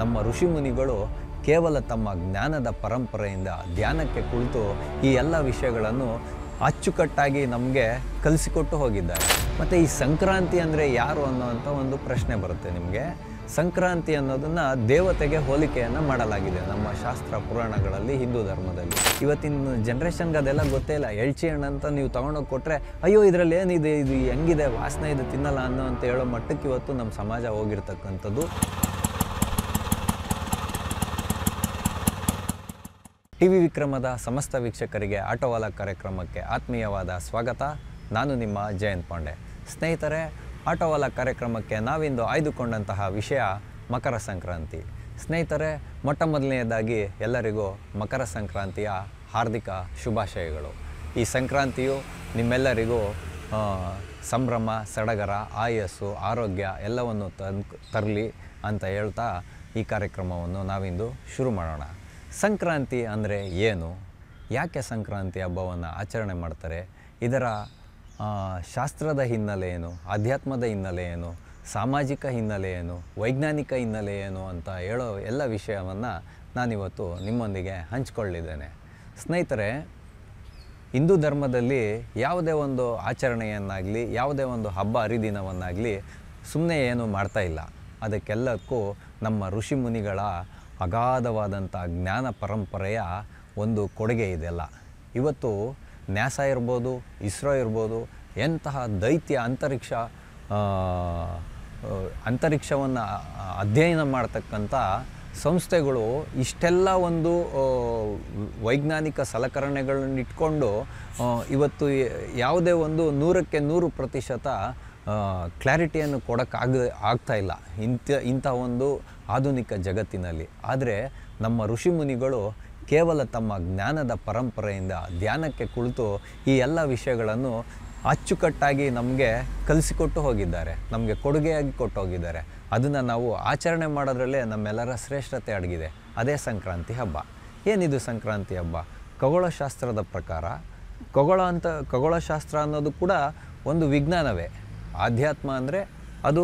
ನಮ್ಮ ಋಷಿಮುನಿಗಳು ಕೇವಲ ತಮ್ಮ ಜ್ಞಾನದ ಪರಂಪರೆಯಿಂದ ಧ್ಯಾನಕ್ಕೆ ಕುಳಿತು ಈ ಎಲ್ಲ ವಿಷಯಗಳನ್ನು ಅಚ್ಚುಕಟ್ಟಾಗಿ ನಮಗೆ ಕಲಿಸಿಕೊಟ್ಟು ಹೋಗಿದ್ದಾರೆ. ಮತ್ತು ಈ ಸಂಕ್ರಾಂತಿ ಅಂದರೆ ಯಾರು ಅನ್ನೋವಂಥ ಒಂದು ಪ್ರಶ್ನೆ ಬರುತ್ತೆ ನಿಮಗೆ. ಸಂಕ್ರಾಂತಿ ಅನ್ನೋದನ್ನು ದೇವತೆಗೆ ಹೋಲಿಕೆಯನ್ನು ಮಾಡಲಾಗಿದೆ ನಮ್ಮ ಶಾಸ್ತ್ರ ಪುರಾಣಗಳಲ್ಲಿ, ಹಿಂದೂ ಧರ್ಮದಲ್ಲಿ. ಇವತ್ತಿನ ಜನ್ರೇಷನ್ಗೆ ಅದೆಲ್ಲ ಗೊತ್ತೇ ಇಲ್ಲ. ಎಳ್ಚಿ ಹಣ್ಣು ಅಂತ ನೀವು ತೊಗೊಂಡೋಗಿ ಕೊಟ್ಟರೆ, ಅಯ್ಯೋ ಇದರಲ್ಲಿ ಏನಿದೆ, ಇದು ಹೆಂಗಿದೆ, ವಾಸನೆ ಇದೆ, ತಿನ್ನಲ್ಲ ಅನ್ನೋ ಅಂತ ಹೇಳೋ ಮಟ್ಟಕ್ಕೆ ಇವತ್ತು ನಮ್ಮ ಸಮಾಜ ಹೋಗಿರ್ತಕ್ಕಂಥದ್ದು. ಟಿವಿ ವಿಕ್ರಮದ ಸಮಸ್ತ ವೀಕ್ಷಕರಿಗೆ ಆಟೋವಾಲ ಕಾರ್ಯಕ್ರಮಕ್ಕೆ ಆತ್ಮೀಯವಾದ ಸ್ವಾಗತ. ನಾನು ನಿಮ್ಮ ಜಯಂತ್ ಪಾಂಡೆ. ಸ್ನೇಹಿತರೆ, ಆಟೋವಾಲ ಕಾರ್ಯಕ್ರಮಕ್ಕೆ ನಾವಿಂದು ಆಯ್ದುಕೊಂಡಂತಹ ವಿಷಯ ಮಕರ ಸಂಕ್ರಾಂತಿ. ಸ್ನೇಹಿತರೆ, ಮೊಟ್ಟ ಮೊದಲನೆಯದಾಗಿ ಎಲ್ಲರಿಗೂ ಮಕರ ಸಂಕ್ರಾಂತಿಯ ಹಾರ್ದಿಕ ಶುಭಾಶಯಗಳು. ಈ ಸಂಕ್ರಾಂತಿಯು ನಿಮ್ಮೆಲ್ಲರಿಗೂ ಸಂಭ್ರಮ, ಸಡಗರ, ಆಯಸ್ಸು, ಆರೋಗ್ಯ ಎಲ್ಲವನ್ನು ತರಲಿ ಅಂತ ಹೇಳ್ತಾ ಈ ಕಾರ್ಯಕ್ರಮವನ್ನು ನಾವಿಂದು ಶುರು ಮಾಡೋಣ. ಸಂಕ್ರಾಂತಿ ಅಂದರೆ ಏನು? ಯಾಕೆ ಸಂಕ್ರಾಂತಿ ಹಬ್ಬವನ್ನು ಆಚರಣೆ ಮಾಡ್ತಾರೆ? ಇದರ ಶಾಸ್ತ್ರದ ಹಿನ್ನೆಲೆ ಏನು, ಆಧ್ಯಾತ್ಮದ ಹಿನ್ನೆಲೆ ಏನು, ಸಾಮಾಜಿಕ ಹಿನ್ನೆಲೆ ಏನು, ವೈಜ್ಞಾನಿಕ ಹಿನ್ನೆಲೆ ಏನು ಅಂತ ಹೇಳೋ ಎಲ್ಲ ವಿಷಯವನ್ನು ನಾನಿವತ್ತು ನಿಮ್ಮೊಂದಿಗೆ ಹಂಚಿಕೊಳ್ಳಿದ್ದೇನೆ. ಸ್ನೇಹಿತರೆ, ಹಿಂದೂ ಧರ್ಮದಲ್ಲಿ ಯಾವುದೇ ಒಂದು ಆಚರಣೆಯನ್ನಾಗಲಿ, ಯಾವುದೇ ಒಂದು ಹಬ್ಬ ಹರಿದಿನವನ್ನಾಗಲಿ ಸುಮ್ಮನೆ ಏನು ಮಾಡ್ತಾ ಇಲ್ಲ. ಅದಕ್ಕೆಲ್ಲಕ್ಕೂ ನಮ್ಮ ಋಷಿಮುನಿಗಳ ಅಗಾಧವಾದಂಥ ಜ್ಞಾನ ಪರಂಪರೆಯ ಒಂದು ಕೊಡುಗೆ ಇದೆಲ್ಲ. ಇವತ್ತು ನ್ಯಾಸಾ ಇರ್ಬೋದು, ಇಸ್ರೋ ಇರ್ಬೋದು, ಎಂತಹ ದೈತ್ಯ ಅಂತರಿಕ್ಷವನ್ನು ಅಧ್ಯಯನ ಮಾಡ್ತಕ್ಕಂಥ ಸಂಸ್ಥೆಗಳು ಇಷ್ಟೆಲ್ಲ ಒಂದು ವೈಜ್ಞಾನಿಕ ಸಲಕರಣೆಗಳನ್ನ ಇಟ್ಕೊಂಡು ಇವತ್ತು ಯಾವುದೇ ಒಂದು 100ಕ್ಕೆ 100% ಕ್ಲಾರಿಟಿಯನ್ನು ಆಗ್ತಾ ಇಲ್ಲ ಇಂಥ ಒಂದು ಆಧುನಿಕ ಜಗತ್ತಿನಲ್ಲಿ. ಆದರೆ ನಮ್ಮ ಋಷಿಮುನಿಗಳು ಕೇವಲ ತಮ್ಮ ಜ್ಞಾನದ ಪರಂಪರೆಯಿಂದ ಧ್ಯಾನಕ್ಕೆ ಕುಳಿತು ಈ ಎಲ್ಲ ವಿಷಯಗಳನ್ನು ಅಚ್ಚುಕಟ್ಟಾಗಿ ನಮಗೆ ಕಲಿಸಿಕೊಟ್ಟು ಹೋಗಿದ್ದಾರೆ, ನಮಗೆ ಕೊಡುಗೆಯಾಗಿ ಕೊಟ್ಟು ಹೋಗಿದ್ದಾರೆ. ಅದನ್ನು ನಾವು ಆಚರಣೆ ಮಾಡೋದ್ರಲ್ಲೇ ನಮ್ಮೆಲ್ಲರ ಶ್ರೇಷ್ಠತೆ ಅಡಗಿದೆ. ಅದೇ ಸಂಕ್ರಾಂತಿ ಹಬ್ಬ. ಏನಿದು ಸಂಕ್ರಾಂತಿ ಹಬ್ಬ? ಖಗೋಳಶಾಸ್ತ್ರದ ಪ್ರಕಾರ ಖಗೋಳಶಾಸ್ತ್ರ ಅನ್ನೋದು ಕೂಡ ಒಂದು ವಿಜ್ಞಾನವೇ. ಆಧ್ಯಾತ್ಮ ಅಂದರೆ ಅದು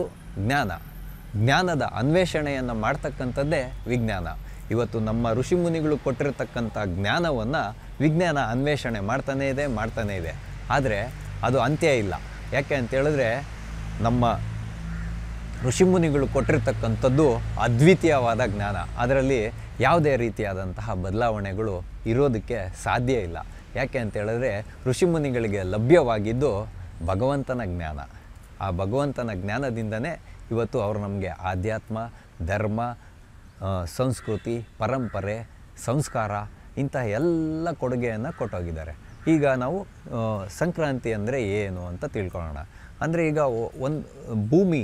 ಜ್ಞಾನದ ಅನ್ವೇಷಣೆಯನ್ನು ಮಾಡ್ತಕ್ಕಂಥದ್ದೇ ವಿಜ್ಞಾನ. ಇವತ್ತು ನಮ್ಮ ಋಷಿಮುನಿಗಳು ಕೊಟ್ಟಿರತಕ್ಕಂಥ ಜ್ಞಾನವನ್ನು ವಿಜ್ಞಾನ ಅನ್ವೇಷಣೆ ಮಾಡ್ತಾನೇ ಇದೆ. ಆದರೆ ಅದು ಅಂತ್ಯ ಇಲ್ಲ. ಯಾಕೆ ಅಂತೇಳಿದ್ರೆ, ನಮ್ಮ ಋಷಿಮುನಿಗಳು ಕೊಟ್ಟಿರ್ತಕ್ಕಂಥದ್ದು ಅದ್ವಿತೀಯವಾದ ಜ್ಞಾನ. ಅದರಲ್ಲಿ ಯಾವುದೇ ರೀತಿಯಾದಂತಹ ಬದಲಾವಣೆಗಳು ಇರೋದಕ್ಕೆ ಸಾಧ್ಯ ಇಲ್ಲ. ಯಾಕೆ ಅಂತೇಳಿದ್ರೆ, ಋಷಿಮುನಿಗಳಿಗೆ ಲಭ್ಯವಾಗಿದ್ದು ಭಗವಂತನ ಜ್ಞಾನ. ಆ ಭಗವಂತನ ಜ್ಞಾನದಿಂದನೇ ಇವತ್ತು ಅವರು ನಮಗೆ ಆಧ್ಯಾತ್ಮ, ಧರ್ಮ, ಸಂಸ್ಕೃತಿ, ಪರಂಪರೆ, ಸಂಸ್ಕಾರ ಇಂತಹ ಎಲ್ಲ ಕೊಡುಗೆಯನ್ನು ಕೊಟ್ಟೋಗಿದ್ದಾರೆ. ಈಗ ನಾವು ಸಂಕ್ರಾಂತಿ ಅಂದರೆ ಏನು ಅಂತ ತಿಳ್ಕೊಳ್ಳೋಣ. ಅಂದರೆ ಈಗ ಭೂಮಿ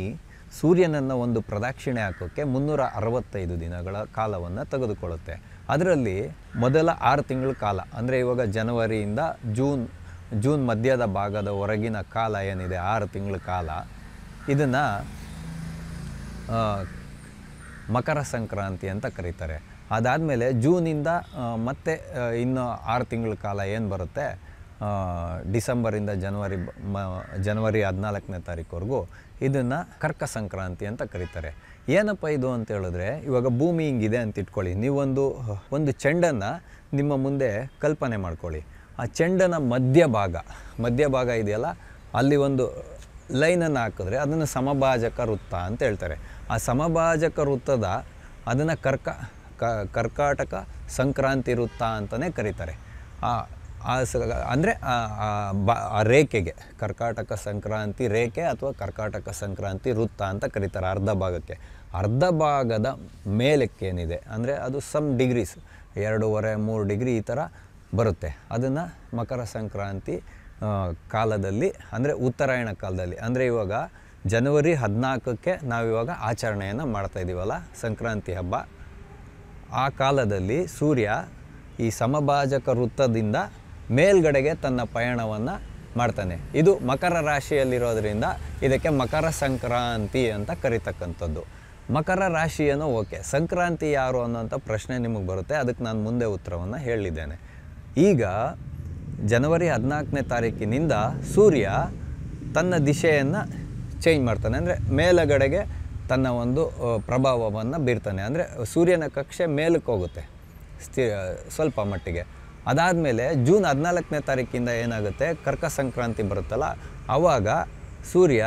ಸೂರ್ಯನನ್ನು ಒಂದು ಪ್ರದಕ್ಷಿಣೆ ಹಾಕೋಕ್ಕೆ 365 ದಿನಗಳ ಕಾಲವನ್ನು ತೆಗೆದುಕೊಳ್ಳುತ್ತೆ. ಅದರಲ್ಲಿ ಮೊದಲ 6 ತಿಂಗಳ ಕಾಲ, ಅಂದರೆ ಇವಾಗ ಜನವರಿಯಿಂದ ಜೂನ್ ಮಧ್ಯದ ಭಾಗದ ಹೊರಗಿನ ಕಾಲ ಏನಿದೆ, 6 ತಿಂಗಳ ಕಾಲ, ಇದನ್ನು ಮಕರ ಸಂಕ್ರಾಂತಿ ಅಂತ ಕರೀತಾರೆ. ಅದಾದಮೇಲೆ ಜೂನಿಂದ ಮತ್ತೆ ಇನ್ನು 6 ತಿಂಗಳ ಕಾಲ ಏನು ಬರುತ್ತೆ, ಡಿಸೆಂಬರಿಂದ ಜನವರಿ 14ನೇ ತಾರೀಕುವರೆಗೂ ಇದನ್ನು ಕರ್ಕ ಸಂಕ್ರಾಂತಿ ಅಂತ ಕರೀತಾರೆ. ಏನಪ್ಪ ಇದು ಅಂತ ಹೇಳಿದ್ರೆ, ಇವಾಗ ಭೂಮಿ ಹಿಂಗಿದೆ ಅಂತ ಇಟ್ಕೊಳ್ಳಿ. ನೀವೊಂದು ಚೆಂಡನ್ನು ನಿಮ್ಮ ಮುಂದೆ ಕಲ್ಪನೆ ಮಾಡ್ಕೊಳ್ಳಿ. ಆ ಚೆಂಡನ ಮಧ್ಯಭಾಗ ಇದೆಯಲ್ಲ, ಅಲ್ಲಿ ಒಂದು ಲೈನನ್ನು ಹಾಕಿದ್ರೆ ಅದನ್ನು ಸಮಭಾಜಕ ವೃತ್ತ ಅಂತ ಹೇಳ್ತಾರೆ. ಆ ಸಮಭಾಜಕ ವೃತ್ತದ ಅದನ್ನು ಕರ್ಕಾಟಕ ಸಂಕ್ರಾಂತಿ ವೃತ್ತ ಅಂತಲೇ ಕರೀತಾರೆ. ಅಂದರೆ ಆ ರೇಖೆಗೆ ಕರ್ಕಾಟಕ ಸಂಕ್ರಾಂತಿ ರೇಖೆ ಅಥವಾ ಕರ್ಕಾಟಕ ಸಂಕ್ರಾಂತಿ ವೃತ್ತ ಅಂತ ಕರೀತಾರೆ. ಅರ್ಧ ಭಾಗದ ಮೇಲಕ್ಕೇನಿದೆ ಅಂದರೆ ಅದು ಸಮ್ ಡಿಗ್ರೀಸ್, 2.5-3 ಡಿಗ್ರಿ ಈ ಥರ ಬರುತ್ತೆ. ಅದನ್ನು ಮಕರ ಸಂಕ್ರಾಂತಿ ಕಾಲದಲ್ಲಿ, ಅಂದರೆ ಉತ್ತರಾಯಣ ಕಾಲದಲ್ಲಿ, ಅಂದರೆ ಇವಾಗ ಜನವರಿ 14ಕ್ಕೆ ನಾವಿವಾಗ ಆಚರಣೆಯನ್ನು ಮಾಡ್ತಾಯಿದ್ದೀವಲ್ಲ ಸಂಕ್ರಾಂತಿ ಹಬ್ಬ. ಆ ಕಾಲದಲ್ಲಿ ಸೂರ್ಯ ಈ ಸಮಭಾಜಕ ವೃತ್ತದಿಂದ ಮೇಲ್ಗಡೆಗೆ ತನ್ನ ಪಯಣವನ್ನು ಮಾಡ್ತಾನೆ. ಇದು ಮಕರ ರಾಶಿಯಲ್ಲಿರೋದ್ರಿಂದ ಇದಕ್ಕೆ ಮಕರ ಸಂಕ್ರಾಂತಿ ಅಂತ ಕರೀತಕ್ಕಂಥದ್ದು. ಮಕರ ರಾಶಿಯನ್ನು ಓಕೆ, ಸಂಕ್ರಾಂತಿ ಯಾರು ಅನ್ನೋಂಥ ಪ್ರಶ್ನೆ ನಿಮಗೆ ಬರುತ್ತೆ. ಅದಕ್ಕೆ ನಾನು ಮುಂದೆ ಉತ್ತರವನ್ನು ಹೇಳಿದ್ದೇನೆ. ಈಗ ಜನವರಿ 14ನೇ ತಾರೀಕಿನಿಂದ ಸೂರ್ಯ ತನ್ನ ದಿಶೆಯನ್ನು ಚೇಂಜ್ ಮಾಡ್ತಾನೆ. ಅಂದರೆ ಮೇಲಗಡೆಗೆ ತನ್ನ ಒಂದು ಪ್ರಭಾವವನ್ನು ಬೀರ್ತಾನೆ. ಅಂದರೆ ಸೂರ್ಯನ ಕಕ್ಷೆ ಮೇಲಕ್ಕೆ ಹೋಗುತ್ತೆ ಸ್ವಲ್ಪ ಮಟ್ಟಿಗೆ. ಅದಾದಮೇಲೆ ಜೂನ್ 14ನೇ ತಾರೀಕಿಂದ ಏನಾಗುತ್ತೆ, ಕರ್ಕ ಸಂಕ್ರಾಂತಿ ಬರುತ್ತಲ್ಲ, ಆವಾಗ ಸೂರ್ಯ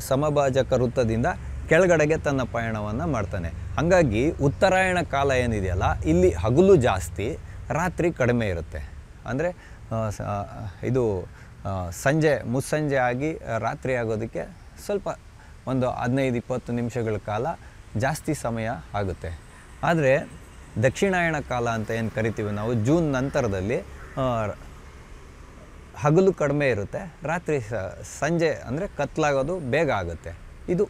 ಸಮಭಾಜಕ ವೃತ್ತದಿಂದ ಕೆಳಗಡೆಗೆ ತನ್ನ ಪಯಣವನ್ನು ಮಾಡ್ತಾನೆ. ಹಾಗಾಗಿ ಉತ್ತರಾಯಣ ಕಾಲ ಏನಿದೆಯಲ್ಲ, ಇಲ್ಲಿ ಹಗಲು ಜಾಸ್ತಿ, ರಾತ್ರಿ ಕಡಿಮೆ ಇರುತ್ತೆ. ಅಂದರೆ ಇದು ಸಂಜೆ ಮುಸ್ಸಂಜೆ ಆಗಿ ರಾತ್ರಿ ಆಗೋದಕ್ಕೆ ಸ್ವಲ್ಪ ಒಂದು 15-20 ನಿಮಿಷಗಳ ಕಾಲ ಜಾಸ್ತಿ ಸಮಯ ಆಗುತ್ತೆ. ಆದರೆ ದಕ್ಷಿಣಾಯಣ ಕಾಲ ಅಂತ ಏನು ಕರಿತೀವಿ ನಾವು, ಜೂನ್ ನಂತರದಲ್ಲಿ ಹಗಲು ಕಡಿಮೆ ಇರುತ್ತೆ, ರಾತ್ರಿ ಸಂಜೆ ಅಂದರೆ ಕತ್ಲಾಗೋದು ಬೇಗ ಆಗುತ್ತೆ. ಇದು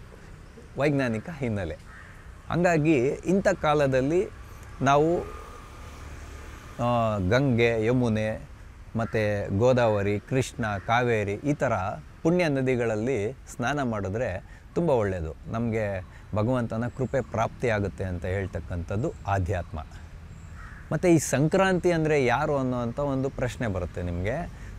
ವೈಜ್ಞಾನಿಕ ಹಿನ್ನೆಲೆ. ಹಾಗಾಗಿ ಇಂಥ ಕಾಲದಲ್ಲಿ ನಾವು ಗಂಗೆ, ಯಮುನೆ ಮತ್ತು ಗೋದಾವರಿ, ಕೃಷ್ಣ, ಕಾವೇರಿ ಈ ಥರ ಪುಣ್ಯ ನದಿಗಳಲ್ಲಿ ಸ್ನಾನ ಮಾಡಿದ್ರೆ ತುಂಬ ಒಳ್ಳೆಯದು. ನಮಗೆ ಭಗವಂತನ ಕೃಪೆ ಪ್ರಾಪ್ತಿಯಾಗುತ್ತೆ ಅಂತ ಹೇಳ್ತಕ್ಕಂಥದ್ದು ಆಧ್ಯಾತ್ಮ. ಮತ್ತು ಈ ಸಂಕ್ರಾಂತಿ ಅಂದರೆ ಯಾರು ಅನ್ನೋವಂಥ ಒಂದು ಪ್ರಶ್ನೆ ಬರುತ್ತೆ ನಿಮಗೆ.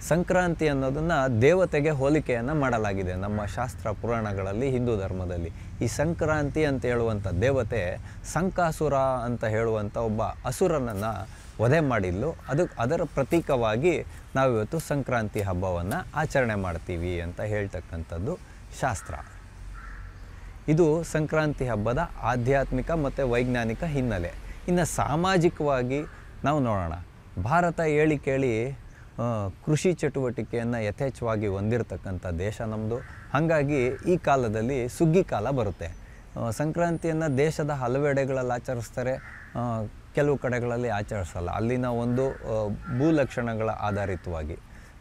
ಸಂಕ್ರಾಂತಿ ಅನ್ನೋದನ್ನು ದೇವತೆಗೆ ಹೋಲಿಕೆಯನ್ನು ಮಾಡಲಾಗಿದೆ ನಮ್ಮ ಶಾಸ್ತ್ರ ಪುರಾಣಗಳಲ್ಲಿ, ಹಿಂದೂ ಧರ್ಮದಲ್ಲಿ. ಈ ಸಂಕ್ರಾಂತಿ ಅಂತ ಹೇಳುವಂಥ ದೇವತೆ ಸಂಕಾಸುರ ಅಂತ ಹೇಳುವಂಥ ಒಬ್ಬ ಅಸುರನನ್ನು ವಧೆ ಮಾಡಿದ್ಲು. ಅದರ ಪ್ರತೀಕವಾಗಿ ನಾವಿವತ್ತು ಸಂಕ್ರಾಂತಿ ಹಬ್ಬವನ್ನು ಆಚರಣೆ ಮಾಡ್ತೀವಿ ಅಂತ ಹೇಳ್ತಕ್ಕಂಥದ್ದು ಶಾಸ್ತ್ರ. ಇದು ಸಂಕ್ರಾಂತಿ ಹಬ್ಬದ ಆಧ್ಯಾತ್ಮಿಕ ಮತ್ತು ವೈಜ್ಞಾನಿಕ ಹಿನ್ನೆಲೆ. ಇನ್ನು ಸಾಮಾಜಿಕವಾಗಿ ನಾವು ನೋಡೋಣ. ಭಾರತ ಹೇಳಿ ಕೇಳಿ ಕೃಷಿ ಚಟುವಟಿಕೆಯನ್ನು ಯಥೇಚ್ಛವಾಗಿ ಹೊಂದಿರತಕ್ಕಂಥ ದೇಶ ನಮ್ಮದು. ಹಾಗಾಗಿ ಈ ಕಾಲದಲ್ಲಿ ಸುಗ್ಗಿ ಕಾಲ ಬರುತ್ತೆ. ಸಂಕ್ರಾಂತಿಯನ್ನು ದೇಶದ ಹಲವೆಡೆಗಳಲ್ಲಿ ಆಚರಿಸ್ತಾರೆ, ಕೆಲವು ಕಡೆಗಳಲ್ಲಿ ಆಚರಿಸಲ್ಲ, ಅಲ್ಲಿನ ಒಂದು ಭೂಲಕ್ಷಣಗಳ ಆಧಾರಿತವಾಗಿ.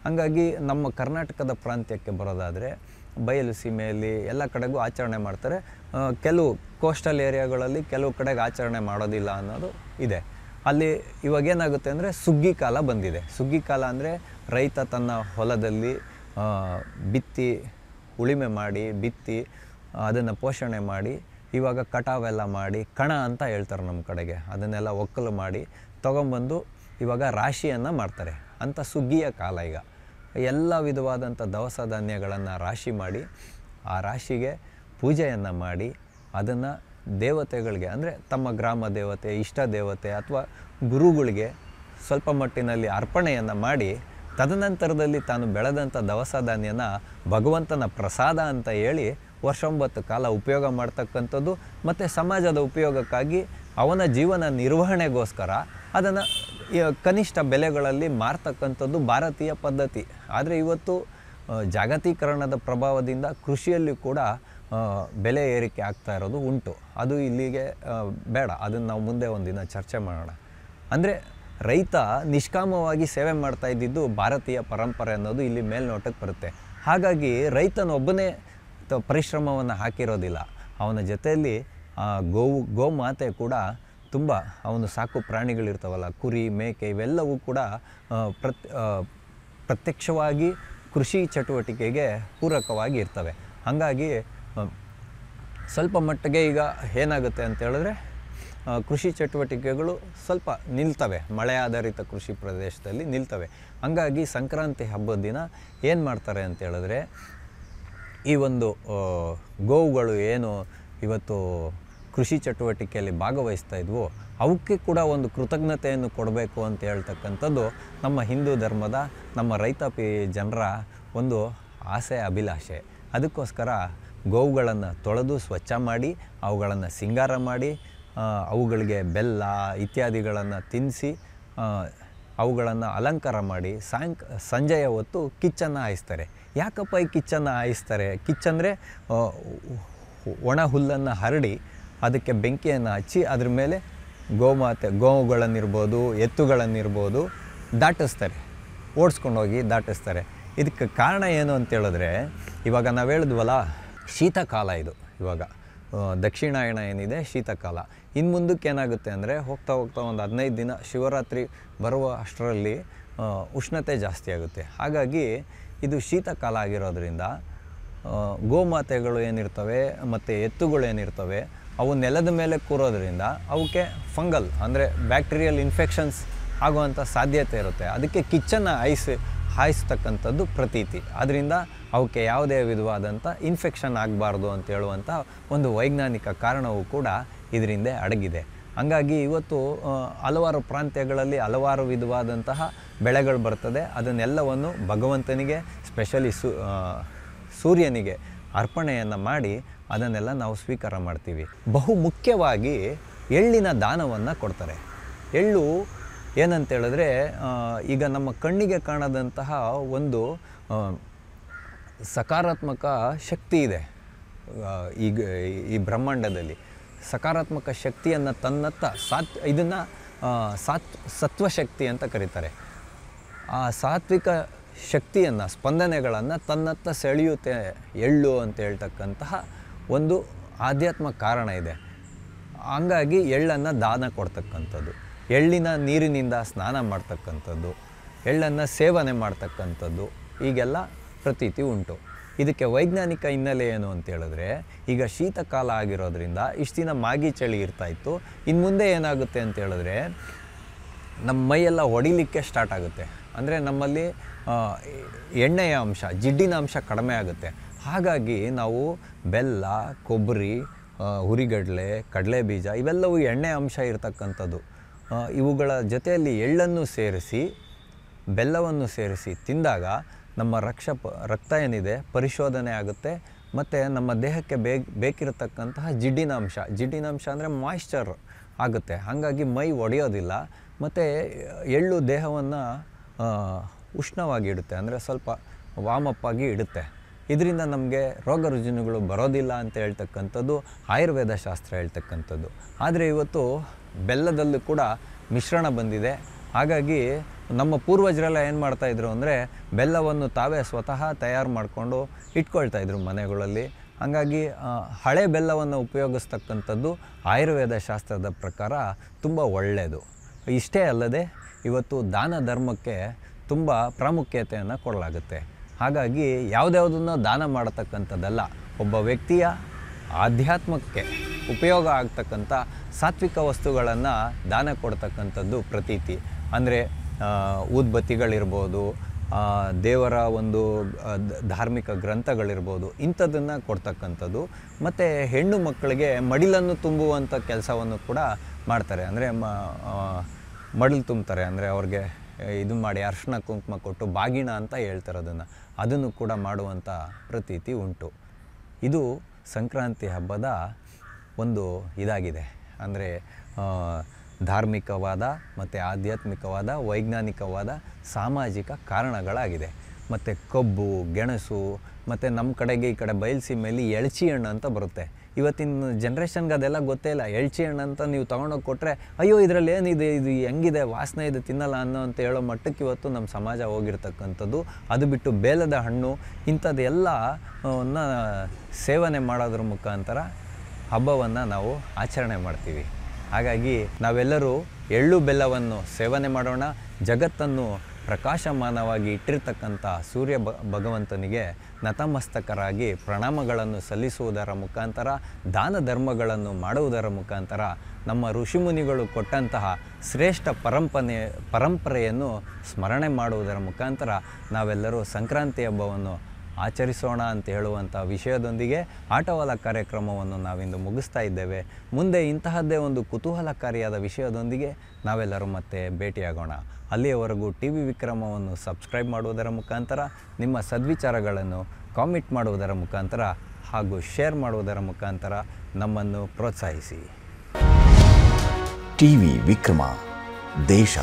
ಹಾಗಾಗಿ ನಮ್ಮ ಕರ್ನಾಟಕದ ಪ್ರಾಂತ್ಯಕ್ಕೆ ಬರೋದಾದರೆ ಬಯಲು ಸೀಮೆಯಲ್ಲಿ ಎಲ್ಲ ಕಡೆಗೂ ಆಚರಣೆ ಮಾಡ್ತಾರೆ. ಕೆಲವು ಕೋಸ್ಟಲ್ ಏರಿಯಾಗಳಲ್ಲಿ ಕೆಲವು ಕಡೆಗೆ ಆಚರಣೆ ಮಾಡೋದಿಲ್ಲ ಅನ್ನೋದು ಇದೆ. ಅಲ್ಲಿ ಇವಾಗೇನಾಗುತ್ತೆ ಅಂದರೆ ಸುಗ್ಗಿ ಕಾಲ ಬಂದಿದೆ. ಸುಗ್ಗಿ ಕಾಲ ಅಂದರೆ ರೈತ ತನ್ನ ಹೊಲದಲ್ಲಿ ಬಿತ್ತಿ ಉಳಿಮೆ ಮಾಡಿ ಬಿತ್ತಿ ಅದನ್ನು ಪೋಷಣೆ ಮಾಡಿ ಇವಾಗ ಕಟಾವೆಲ್ಲ ಮಾಡಿ ಕಣ ಅಂತ ಹೇಳ್ತಾರೆ ನಮ್ಮ ಕಡೆಗೆ, ಅದನ್ನೆಲ್ಲ ಒಕ್ಕಲು ಮಾಡಿ ತೊಗೊಂಬಂದು ಇವಾಗ ರಾಶಿಯನ್ನು ಮಾಡ್ತಾರೆ. ಅಂಥ ಸುಗ್ಗಿಯ ಕಾಲ ಈಗ. ಎಲ್ಲ ವಿಧವಾದಂಥ ದವಸ ಧಾನ್ಯಗಳನ್ನು ರಾಶಿ ಮಾಡಿ ಆ ರಾಶಿಗೆ ಪೂಜೆಯನ್ನು ಮಾಡಿ ಅದನ್ನು ದೇವತೆಗಳಿಗೆ, ಅಂದರೆ ತಮ್ಮ ಗ್ರಾಮ ದೇವತೆ, ಇಷ್ಟ ದೇವತೆ ಅಥವಾ ಗುರುಗಳಿಗೆ ಸ್ವಲ್ಪ ಮಟ್ಟಿನಲ್ಲಿ ಅರ್ಪಣೆಯನ್ನು ಮಾಡಿ, ತದನಂತರದಲ್ಲಿ ತಾನು ಬೆಳೆದಂಥ ದವಸ ಧಾನ್ಯನ ಭಗವಂತನ ಪ್ರಸಾದ ಅಂತ ಹೇಳಿ ವರ್ಷೊಂಬತ್ತು ಕಾಲ ಉಪಯೋಗ ಮಾಡ್ತಕ್ಕಂಥದ್ದು. ಮತ್ತು ಸಮಾಜದ ಉಪಯೋಗಕ್ಕಾಗಿ ಅವನ ಜೀವನ ನಿರ್ವಹಣೆಗೋಸ್ಕರ ಅದನ್ನು ಕನಿಷ್ಠ ಬೆಲೆಗಳಲ್ಲಿ ಮಾರ್ತಕ್ಕಂಥದ್ದು ಭಾರತೀಯ ಪದ್ಧತಿ. ಆದರೆ ಇವತ್ತು ಜಾಗತೀಕರಣದ ಪ್ರಭಾವದಿಂದ ಕೃಷಿಯಲ್ಲಿ ಕೂಡ ಬೆಲೆ ಏರಿಕೆ ಆಗ್ತಾ ಇರೋದು ಉಂಟು. ಅದು ಇಲ್ಲಿಗೆ ಬೇಡ, ಅದನ್ನು ನಾವು ಮುಂದೆ ಒಂದಿನ ಚರ್ಚೆ ಮಾಡೋಣ. ಅಂದರೆ ರೈತ ನಿಷ್ಕಾಮವಾಗಿ ಸೇವೆ ಮಾಡ್ತಾ ಇದ್ದಿದ್ದು ಭಾರತೀಯ ಪರಂಪರೆ ಅನ್ನೋದು ಇಲ್ಲಿ ಮೇಲ್ನೋಟಕ್ಕೆ ಬರುತ್ತೆ. ಹಾಗಾಗಿ ರೈತನೊಬ್ಬನೇ ಪರಿಶ್ರಮವನ್ನು ಹಾಕಿರೋದಿಲ್ಲ, ಅವನ ಜೊತೆಯಲ್ಲಿ ಗೋಮಾತೆ ಕೂಡ ತುಂಬ ಅವನು ಸಾಕು ಪ್ರಾಣಿಗಳಿರ್ತಾವಲ್ಲ, ಕುರಿ, ಮೇಕೆ, ಇವೆಲ್ಲವೂ ಕೂಡ ಪ್ರತ್ಯಕ್ಷವಾಗಿ ಕೃಷಿ ಚಟುವಟಿಕೆಗೆ ಪೂರಕವಾಗಿ ಇರ್ತವೆ. ಹಾಗಾಗಿ ಸ್ವಲ್ಪ ಮಟ್ಟಿಗೆ ಈಗ ಏನಾಗುತ್ತೆ ಅಂತ ಹೇಳಿದ್ರೆ ಕೃಷಿ ಚಟುವಟಿಕೆಗಳು ಸ್ವಲ್ಪ ನಿಲ್ತವೆ, ಮಳೆ ಆಧಾರಿತ ಕೃಷಿ ಪ್ರದೇಶದಲ್ಲಿ ನಿಲ್ತವೆ. ಹಾಗಾಗಿ ಸಂಕ್ರಾಂತಿ ಹಬ್ಬದ ದಿನ ಏನು ಮಾಡ್ತಾರೆ ಅಂತ ಹೇಳಿದ್ರೆ, ಈ ಒಂದು ಗೋವುಗಳು ಏನು ಇವತ್ತು ಕೃಷಿ ಚಟುವಟಿಕೆಯಲ್ಲಿ ಭಾಗವಹಿಸ್ತಾ ಇದ್ವು ಅವಕ್ಕೆ ಕೂಡ ಒಂದು ಕೃತಜ್ಞತೆಯನ್ನು ಕೊಡಬೇಕು ಅಂತ ಹೇಳ್ತಕ್ಕಂಥದ್ದು ನಮ್ಮ ಹಿಂದೂ ಧರ್ಮದ, ನಮ್ಮ ರೈತಾಪಿ ಜನರ ಒಂದು ಆಸೆ, ಅಭಿಲಾಷೆ. ಅದಕ್ಕೋಸ್ಕರ ಗೋವುಗಳನ್ನು ತೊಳೆದು ಸ್ವಚ್ಛ ಮಾಡಿ ಅವುಗಳನ್ನು ಸಿಂಗಾರ ಮಾಡಿ ಅವುಗಳಿಗೆ ಬೆಲ್ಲ ಇತ್ಯಾದಿಗಳನ್ನು ತಿನ್ನಿಸಿ ಅವುಗಳನ್ನು ಅಲಂಕಾರ ಮಾಡಿ ಸಂಜೆಯ ಹೊತ್ತು ಕಿಚ್ಚನ್ನು ಹಾಯಿಸ್ತಾರೆ. ಯಾಕಪ್ಪ ಈ ಕಿಚ್ಚನ್ನು ಹಾಯಿಸ್ತಾರೆ? ಕಿಚ್ಚಂದರೆ ಒಣ ಹುಲ್ಲನ್ನು ಹರಡಿ ಅದಕ್ಕೆ ಬೆಂಕಿಯನ್ನು ಹಚ್ಚಿ ಅದ್ರ ಮೇಲೆ ಗೋವುಗಳನ್ನಿರ್ಬೋದು ಎತ್ತುಗಳನ್ನಿರ್ಬೋದು ದಾಟಿಸ್ತಾರೆ, ಓಡಿಸ್ಕೊಂಡೋಗಿ ದಾಟಿಸ್ತಾರೆ. ಇದಕ್ಕೆ ಕಾರಣ ಏನು ಅಂತೇಳಿದ್ರೆ, ಇವಾಗ ನಾವು ಹೇಳಿದ್ವಲ್ಲ ಶೀತಕಾಲ ಇದು. ಇವಾಗ ದಕ್ಷಿಣಾಯಣ ಏನಿದೆ ಶೀತಕಾಲ. ಇನ್ನು ಮುಂದಕ್ಕೆ ಏನಾಗುತ್ತೆ ಅಂದರೆ ಹೋಗ್ತಾ ಹೋಗ್ತಾ ಒಂದು 15 ದಿನ ಶಿವರಾತ್ರಿ ಬರುವ ಅಷ್ಟರಲ್ಲಿ ಉಷ್ಣತೆ ಜಾಸ್ತಿ ಆಗುತ್ತೆ. ಹಾಗಾಗಿ ಇದು ಶೀತಕಾಲ ಆಗಿರೋದ್ರಿಂದ ಗೋಮಾತೆಗಳು ಏನಿರ್ತವೆ ಮತ್ತು ಎತ್ತುಗಳು ಏನಿರ್ತವೆ ಅವು ನೆಲದ ಮೇಲೆ ಕೂರೋದ್ರಿಂದ ಅವಕ್ಕೆ ಫಂಗಲ್ ಅಂದರೆ ಬ್ಯಾಕ್ಟೀರಿಯಲ್ ಇನ್ಫೆಕ್ಷನ್ಸ್ ಆಗುವಂಥ ಸಾಧ್ಯತೆ ಇರುತ್ತೆ. ಅದಕ್ಕೆ ಕಿಚ್ಚನ್ನು ಹಾಯಿಸ್ತಕ್ಕಂಥದ್ದು ಪ್ರತೀತಿ. ಅದರಿಂದ ಅವಕ್ಕೆ ಯಾವುದೇ ವಿಧವಾದಂಥ ಇನ್ಫೆಕ್ಷನ್ ಆಗಬಾರ್ದು ಅಂತ ಹೇಳುವಂಥ ಒಂದು ವೈಜ್ಞಾನಿಕ ಕಾರಣವೂ ಕೂಡ ಇದರಿಂದ ಅಡಗಿದೆ. ಹಂಗಾಗಿ ಇವತ್ತು ಹಲವಾರು ಪ್ರಾಂತ್ಯಗಳಲ್ಲಿ ಹಲವಾರು ವಿಧವಾದಂತಹ ಬೆಳೆಗಳು ಬರ್ತದೆ. ಅದನ್ನೆಲ್ಲವನ್ನು ಭಗವಂತನಿಗೆ ಸ್ಪೆಷಲಿ ಸೂರ್ಯನಿಗೆ ಅರ್ಪಣೆಯನ್ನು ಮಾಡಿ ಅದನ್ನೆಲ್ಲ ನಾವು ಸ್ವೀಕಾರ ಮಾಡ್ತೀವಿ. ಬಹು ಮುಖ್ಯವಾಗಿ ಎಳ್ಳಿನ ದಾನವನ್ನು ಕೊಡ್ತಾರೆ. ಎಳ್ಳು ಏನಂತೇಳಿದ್ರೆ ಈಗ ನಮ್ಮ ಕಣ್ಣಿಗೆ ಕಾಣದಂತಹ ಒಂದು ಸಕಾರಾತ್ಮಕ ಶಕ್ತಿ ಇದೆ ಈಗ ಈ ಬ್ರಹ್ಮಾಂಡದಲ್ಲಿ. ಸಕಾರಾತ್ಮಕ ಶಕ್ತಿಯನ್ನು ತನ್ನತ್ತ ಇದನ್ನು ಸತ್ವಶಕ್ತಿ ಅಂತ ಕರೀತಾರೆ. ಆ ಸಾತ್ವಿಕ ಶಕ್ತಿಯನ್ನು ಸ್ಪಂದನೆಗಳನ್ನು ತನ್ನತ್ತ ಸೆಳೆಯುತ್ತೆ ಎಳ್ಳು ಅಂತ ಹೇಳ್ತಕ್ಕಂತಹ ಒಂದು ಆಧ್ಯಾತ್ಮ ಕಾರಣ ಇದೆ. ಹಂಗಾಗಿ ಎಳ್ಳನ್ನು ದಾನ ಕೊಡ್ತಕ್ಕಂಥದ್ದು, ಎಳ್ಳಿನ ನೀರಿನಿಂದ ಸ್ನಾನ ಮಾಡ್ತಕ್ಕಂಥದ್ದು, ಎಳ್ಳನ್ನು ಸೇವನೆ ಮಾಡ್ತಕ್ಕಂಥದ್ದು ಹೀಗೆಲ್ಲ ಪ್ರತೀತಿ ಉಂಟು. ಇದಕ್ಕೆ ವೈಜ್ಞಾನಿಕ ಹಿನ್ನೆಲೆ ಏನು ಅಂತೇಳಿದ್ರೆ, ಈಗ ಶೀತಕಾಲ ಆಗಿರೋದ್ರಿಂದ ಇಷ್ಟು ದಿನ ಮಾಗಿ ಚಳಿ ಇರ್ತಾಯಿತ್ತು. ಇನ್ನು ಮುಂದೆ ಏನಾಗುತ್ತೆ ಅಂತೇಳಿದ್ರೆ ನಮ್ಮ ಮೈಯೆಲ್ಲ ಹೊಡಿಲಿಕ್ಕೆ ಸ್ಟಾರ್ಟ್ ಆಗುತ್ತೆ. ಅಂದರೆ ನಮ್ಮಲ್ಲಿ ಎಣ್ಣೆಯ ಅಂಶ, ಜಿಡ್ಡಿನ ಅಂಶ ಕಡಿಮೆ ಆಗುತ್ತೆ. ಹಾಗಾಗಿ ನಾವು ಬೆಲ್ಲ, ಕೊಬ್ಬರಿ, ಹುರಿಗಡಲೆ, ಕಡಲೆ ಬೀಜ ಇವೆಲ್ಲವೂ ಎಣ್ಣೆ ಅಂಶ ಇರತಕ್ಕಂಥದ್ದು. ಇವುಗಳ ಜೊತೆಯಲ್ಲಿ ಎಳ್ಳನ್ನು ಸೇರಿಸಿ ಬೆಲ್ಲವನ್ನು ಸೇರಿಸಿ ತಿಂದಾಗ ನಮ್ಮ ರಕ್ತ ಏನಿದೆ ಪರಿಶೋಧನೆ ಆಗುತ್ತೆ. ಮತ್ತು ನಮ್ಮ ದೇಹಕ್ಕೆ ಬೇಕಿರತಕ್ಕಂತಹ ಜಿಡ್ಡಿನ ಅಂಶ ಅಂದರೆ ಮಾಯಿಶ್ಚರ್ ಆಗುತ್ತೆ. ಹಾಗಾಗಿ ಮೈ ಒಡೆಯೋದಿಲ್ಲ. ಮತ್ತು ಎಳ್ಳು ದೇಹವನ್ನು ಉಷ್ಣವಾಗಿ ಇಡುತ್ತೆ, ಅಂದರೆ ಸ್ವಲ್ಪ ವಾರ್ಮಪ್ ಆಗಿ ಇಡುತ್ತೆ. ಇದರಿಂದ ನಮಗೆ ರೋಗ ರುಜಿನಗಳು ಬರೋದಿಲ್ಲ ಅಂತ ಹೇಳ್ತಕ್ಕಂಥದ್ದು ಆಯುರ್ವೇದ ಶಾಸ್ತ್ರ ಹೇಳ್ತಕ್ಕಂಥದ್ದು. ಆದರೆ ಇವತ್ತು ಬೆಲ್ಲದಲ್ಲೂ ಕೂಡ ಮಿಶ್ರಣ ಬಂದಿದೆ. ಹಾಗಾಗಿ ನಮ್ಮ ಪೂರ್ವಜರೆಲ್ಲ ಏನು ಮಾಡ್ತಾಯಿದ್ರು ಅಂದರೆ ಬೆಲ್ಲವನ್ನು ತಾವೇ ಸ್ವತಃ ತಯಾರು ಮಾಡಿಕೊಂಡು ಇಟ್ಕೊಳ್ತಾಯಿದ್ರು ಮನೆಗಳಲ್ಲಿ. ಹಾಗಾಗಿ ಹಳೆ ಬೆಲ್ಲವನ್ನು ಉಪಯೋಗಿಸ್ತಕ್ಕಂಥದ್ದು ಆಯುರ್ವೇದ ಶಾಸ್ತ್ರದ ಪ್ರಕಾರ ತುಂಬ ಒಳ್ಳೆಯದು. ಇಷ್ಟೇ ಅಲ್ಲದೆ ಇವತ್ತು ದಾನ ಧರ್ಮಕ್ಕೆ ತುಂಬ ಪ್ರಾಮುಖ್ಯತೆಯನ್ನು ಕೊಡಲಾಗುತ್ತೆ. ಹಾಗಾಗಿ ಯಾವುದ್ಯಾವುದನ್ನು ದಾನ ಮಾಡತಕ್ಕಂಥದ್ದಲ್ಲ, ಒಬ್ಬ ವ್ಯಕ್ತಿಯ ಆಧ್ಯಾತ್ಮಕ್ಕೆ ಉಪಯೋಗ ಆಗ್ತಕ್ಕಂಥ ಸಾತ್ವಿಕ ವಸ್ತುಗಳನ್ನು ದಾನ ಕೊಡ್ತಕ್ಕಂಥದ್ದು ಪ್ರತೀತಿ. ಅಂದರೆ ಊದ್ಬತ್ತಿಗಳಿರ್ಬೋದು, ದೇವರ ಒಂದು ಧಾರ್ಮಿಕ ಗ್ರಂಥಗಳಿರ್ಬೋದು, ಇಂಥದ್ದನ್ನು ಕೊಡ್ತಕ್ಕಂಥದ್ದು. ಮತ್ತು ಹೆಣ್ಣು ಮಕ್ಕಳಿಗೆ ಮಡಿಲನ್ನು ತುಂಬುವಂಥ ಕೆಲಸವನ್ನು ಕೂಡ ಮಾಡ್ತಾರೆ. ಅಂದರೆ ಮಡಿಲು ತುಂಬ್ತಾರೆ, ಅಂದರೆ ಅವ್ರಿಗೆ ಇದು ಮಾಡಿ ಅರ್ಶಿನ ಕುಂಕುಮ ಕೊಟ್ಟು ಬಾಗಿಣ ಅಂತ ಹೇಳ್ತಾರೆ. ಅದನ್ನು ಕೂಡ ಮಾಡುವಂಥ ಪ್ರತೀತಿ ಉಂಟು. ಇದು ಸಂಕ್ರಾಂತಿ ಹಬ್ಬದ ಒಂದು ಇದಾಗಿದೆ. ಅಂದರೆ ಧಾರ್ಮಿಕವಾದ ಮತ್ತು ಆಧ್ಯಾತ್ಮಿಕವಾದ ವೈಜ್ಞಾನಿಕವಾದ ಸಾಮಾಜಿಕ ಕಾರಣಗಳಾಗಿದೆ. ಮತ್ತು ಕಬ್ಬು, ಗೆಣಸು, ಮತ್ತು ನಮ್ಮ ಕಡೆಗೆ ಈ ಕಡೆ ಬಯಲುಸೀಮೆಯಲ್ಲಿ ಎಳ್ಚಿ ಹಣ್ಣು ಅಂತ ಬರುತ್ತೆ. ಇವತ್ತಿನ ಜನ್ರೇಷನ್ಗೆ ಅದೆಲ್ಲ ಗೊತ್ತೇ ಇಲ್ಲ. ಎಳ್ಚಿ ಹಣ್ಣು ಅಂತ ನೀವು ತೊಗೊಂಡೋಗಿ ಕೊಟ್ಟರೆ, ಅಯ್ಯೋ ಇದರಲ್ಲಿ ಏನಿದೆ, ಇದು ಹೆಂಗಿದೆ, ವಾಸನೆ ಇದು ತಿನ್ನಲ್ಲ ಅನ್ನೋ ಅಂತ ಹೇಳೋ ಮಟ್ಟಕ್ಕೆ ಇವತ್ತು ನಮ್ಮ ಸಮಾಜ ಹೋಗಿರ್ತಕ್ಕಂಥದ್ದು. ಅದು ಬಿಟ್ಟು ಬೇಲದ ಹಣ್ಣು ಇಂಥದ್ದೆಲ್ಲ ಸೇವನೆ ಮಾಡೋದ್ರ ಮುಖಾಂತರ ಹಬ್ಬವನ್ನು ನಾವು ಆಚರಣೆ ಮಾಡ್ತೀವಿ. ಹಾಗಾಗಿ ನಾವೆಲ್ಲರೂ ಎಳ್ಳು ಬೆಲ್ಲವನ್ನು ಸೇವನೆ ಮಾಡೋಣ. ಜಗತ್ತನ್ನು ಪ್ರಕಾಶಮಾನವಾಗಿ ಇಟ್ಟಿರ್ತಕ್ಕಂಥ ಸೂರ್ಯ ಭಗವಂತನಿಗೆ ನತಮಸ್ತಕರಾಗಿ ಪ್ರಣಾಮಗಳನ್ನು ಸಲ್ಲಿಸುವುದರ ಮುಖಾಂತರ, ದಾನ ಧರ್ಮಗಳನ್ನು ಮಾಡುವುದರ ಮುಖಾಂತರ ನಮ್ಮ ಋಷಿಮುನಿಗಳು ಕೊಟ್ಟಂತಹ ಶ್ರೇಷ್ಠ ಪರಂಪರೆಯನ್ನು ಸ್ಮರಣೆ ಮಾಡುವುದರ ಮುಖಾಂತರ ನಾವೆಲ್ಲರೂ ಸಂಕ್ರಾಂತಿ ಹಬ್ಬವನ್ನು ಆಚರಿಸೋಣ ಅಂತ ಹೇಳುವಂಥ ವಿಷಯದೊಂದಿಗೆ ಆಟವಾಲ ಕಾರ್ಯಕ್ರಮವನ್ನು ನಾವಿಂದು ಮುಗಿಸ್ತಾ ಇದ್ದೇವೆ. ಮುಂದೆ ಇಂತಹದ್ದೇ ಒಂದು ಕುತೂಹಲಕಾರಿಯಾದ ವಿಷಯದೊಂದಿಗೆ ನಾವೆಲ್ಲರೂ ಮತ್ತೆ ಭೇಟಿಯಾಗೋಣ. ಅಲ್ಲಿಯವರೆಗೂ ಟಿ ವಿ ವಿಕ್ರಮವನ್ನು ಸಬ್ಸ್ಕ್ರೈಬ್ ಮಾಡುವುದರ ಮುಖಾಂತರ, ನಿಮ್ಮ ಸದ್ವಿಚಾರಗಳನ್ನು ಕಾಮೆಂಟ್ ಮಾಡುವುದರ ಮುಖಾಂತರ ಹಾಗೂ ಶೇರ್ ಮಾಡುವುದರ ಮುಖಾಂತರ ನಮ್ಮನ್ನು ಪ್ರೋತ್ಸಾಹಿಸಿ. ಟಿವಿ ವಿಕ್ರಮ, ದೇಶ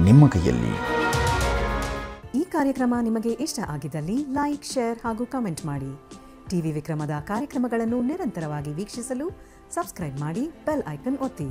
ನಿಮ್ಮ ಕೈಯಲ್ಲಿ. ಈ ಕಾರ್ಯಕ್ರಮ ನಿಮಗೆ ಇಷ್ಟ ಆಗಿದ್ದಲ್ಲಿ ಲೈಕ್, ಶೇರ್ ಹಾಗೂ ಕಮೆಂಟ್ ಮಾಡಿ. ಟಿವಿ ವಿಕ್ರಮದ ಕಾರ್ಯಕ್ರಮಗಳನ್ನು ನಿರಂತರವಾಗಿ ವೀಕ್ಷಿಸಲು ಸಬ್ಸ್ಕ್ರೈಬ್ ಮಾಡಿ, ಬೆಲ್ ಐಕನ್ ಒತ್ತಿ.